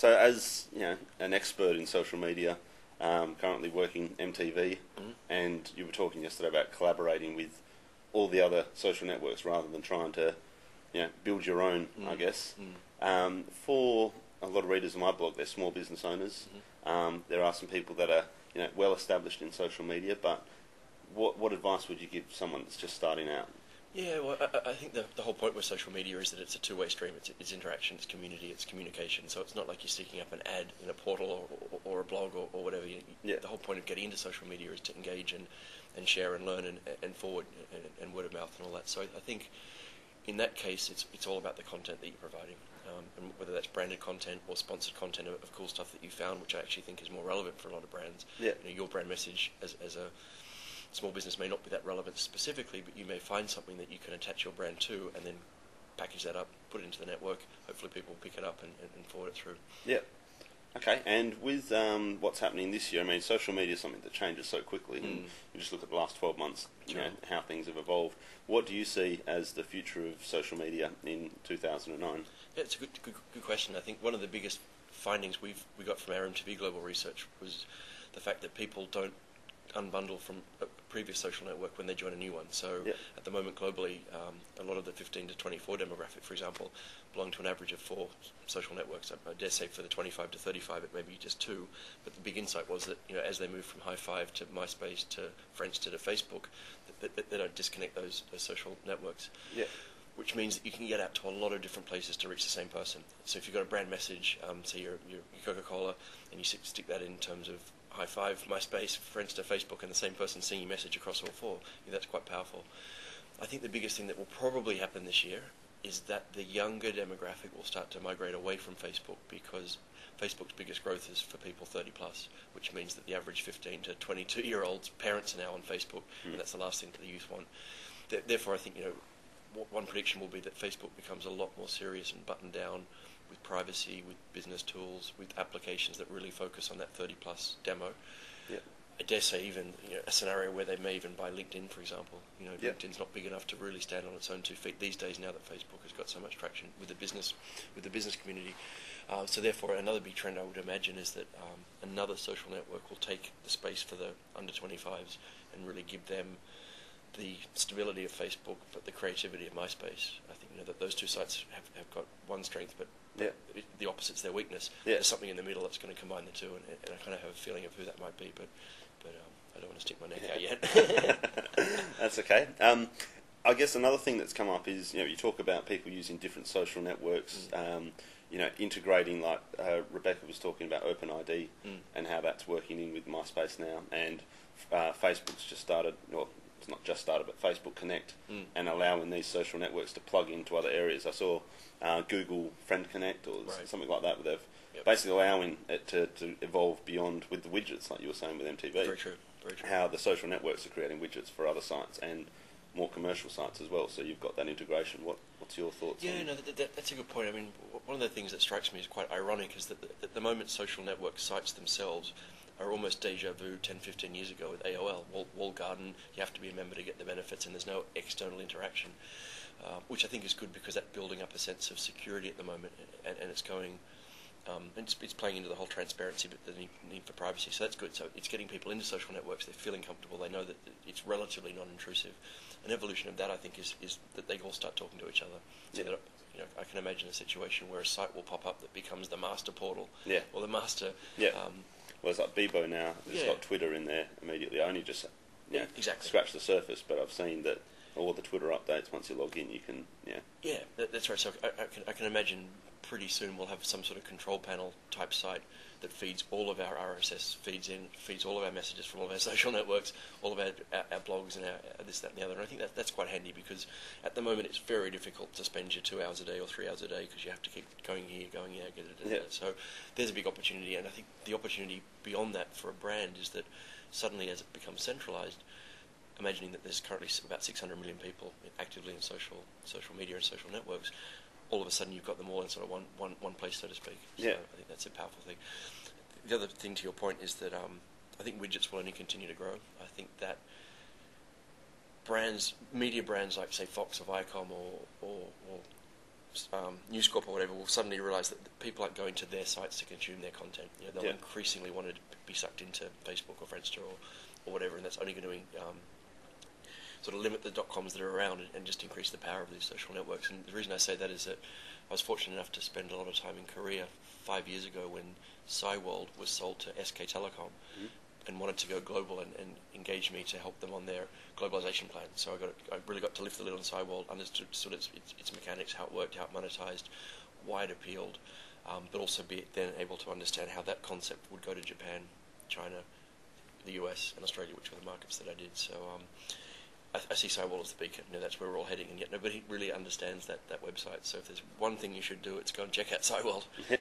So as an expert in social media, currently working MTV, and you were talking yesterday about collaborating with all the other social networks rather than trying to build your own, I guess. For a lot of readers of my blog, they're small business owners. There are some people that are well established in social media, but what advice would you give someone that's just starting out? Yeah, well, I think the whole point with social media is that it's a two-way stream. It's interaction, it's community, it's communication. So it's not like you're sticking up an ad in a portal or a blog or whatever. The whole point of getting into social media is to engage and share and learn and forward and word of mouth and all that. So I think in that case, it's all about the content that you're providing, and whether that's branded content or sponsored content of cool stuff that you found, which I actually think is more relevant for a lot of brands. Yeah. Your brand message as a small business may not be that relevant specifically, but you may find something that you can attach your brand to and then package that up, put it into the network. Hopefully people will pick it up and forward it through. Yeah. Okay, and with what's happening this year, I mean, social media is something that changes so quickly. And you just look at the last 12 months, how things have evolved. What do you see as the future of social media in 2009? Yeah, it's a good question. I think one of the biggest findings we got from our MTV Global Research was the fact that people don't unbundle from a previous social network when they join a new one. So at the moment globally, a lot of the 15 to 24 demographic, for example, belong to an average of 4 social networks. I dare say for the 25 to 35 it may be just 2, but the big insight was that as they move from High Five to MySpace to Friendster to Facebook, that they don't disconnect those social networks. Yeah. Which means that you can get out to a lot of different places to reach the same person. So if you've got a brand message, say you're Coca-Cola, and you stick that in terms of High Five, MySpace, Friendster, Facebook, and the same person seeing your message across all 4, that's quite powerful. I think the biggest thing that will probably happen this year is that the younger demographic will start to migrate away from Facebook, because Facebook's biggest growth is for people 30 plus, which means that the average 15 to 22-year-olds parents are now on Facebook, and that's the last thing that the youth want. Therefore, I think one prediction will be that Facebook becomes a lot more serious and buttoned down with privacy, with business tools, with applications that really focus on that 30-plus demo. Yeah. I dare say even a scenario where they may even buy LinkedIn, for example. LinkedIn's not big enough to really stand on its own 2 feet these days, now that Facebook has got so much traction with the business community. So therefore, another big trend I would imagine is that another social network will take the space for the under 25s and really give them the stability of Facebook, but the creativity of MySpace. I think that those 2 sites have got one strength, but the opposite's their weakness. There's something in the middle that's going to combine the 2, and I kind of have a feeling of who that might be, but I don't want to stick my neck out yet. That's okay. I guess another thing that's come up is you talk about people using different social networks, integrating, like Rebecca was talking about OpenID and how that's working in with MySpace now, and Facebook's just started, well, it's not just started, but Facebook Connect, and allowing these social networks to plug into other areas. I saw Google Friend Connect or something like that, where they've basically allowing it to evolve beyond with the widgets, like you were saying with MTV. Very true. How the social networks are creating widgets for other sites and more commercial sites as well. So you've got that integration. What's your thoughts? Yeah, no, that's a good point. I mean, one of the things that strikes me as quite ironic is that at the moment social network sites themselves are almost deja vu 10, 15 years ago with AOL. Walled garden, you have to be a member to get the benefits, and there's no external interaction, which I think is good because that's building up a sense of security at the moment, and it's going, it's playing into the whole transparency, but the need for privacy, so that's good. So it's getting people into social networks, they're feeling comfortable, they know that it's relatively non-intrusive. An evolution of that, I think, is that they all start talking to each other. So that, I can imagine a situation where a site will pop up that becomes the master portal, or the master... Well, it's like Bebo now. It's got Twitter in there immediately. I only just exactly scratched the surface, but I've seen that all the Twitter updates, once you log in, you can, Yeah, that's right. So I can imagine pretty soon we'll have some sort of control panel type site that feeds all of our RSS feeds all of our messages from all of our social networks, all of our blogs and our this, that and the other. And I think that's quite handy, because at the moment it's very difficult to spend your 2 hours a day or 3 hours a day, because you have to keep going here, get it. So there's a big opportunity, and I think the opportunity beyond that for a brand is that suddenly, as it becomes centralized, imagining that there's currently about 600 million people actively in social media and social networks, all of a sudden you've got them all in sort of one place, so to speak. So I think that's a powerful thing. The other thing to your point is that I think widgets will only continue to grow. I think that media brands like, say, Fox or Viacom or News Corp or whatever will suddenly realise that people aren't going to their sites to consume their content. They'll increasingly want to be sucked into Facebook or Friendster or whatever, and that's only going to sort of limit the .coms that are around and just increase the power of these social networks. And the reason I say that is that I was fortunate enough to spend a lot of time in Korea 5 years ago when SciWorld was sold to SK Telecom and wanted to go global and engage me to help them on their globalization plan. So I really got to lift the lid on SciWorld, understood sort of its mechanics, how it worked, how it monetized, why it appealed, but also be then able to understand how that concept would go to Japan, China, the US, and Australia, which were the markets that I did. So I see SciWorld as the beacon. That's where we're all heading, and yet nobody really understands that website. So if there's one thing you should do, it's go and check out SciWorld. Yeah.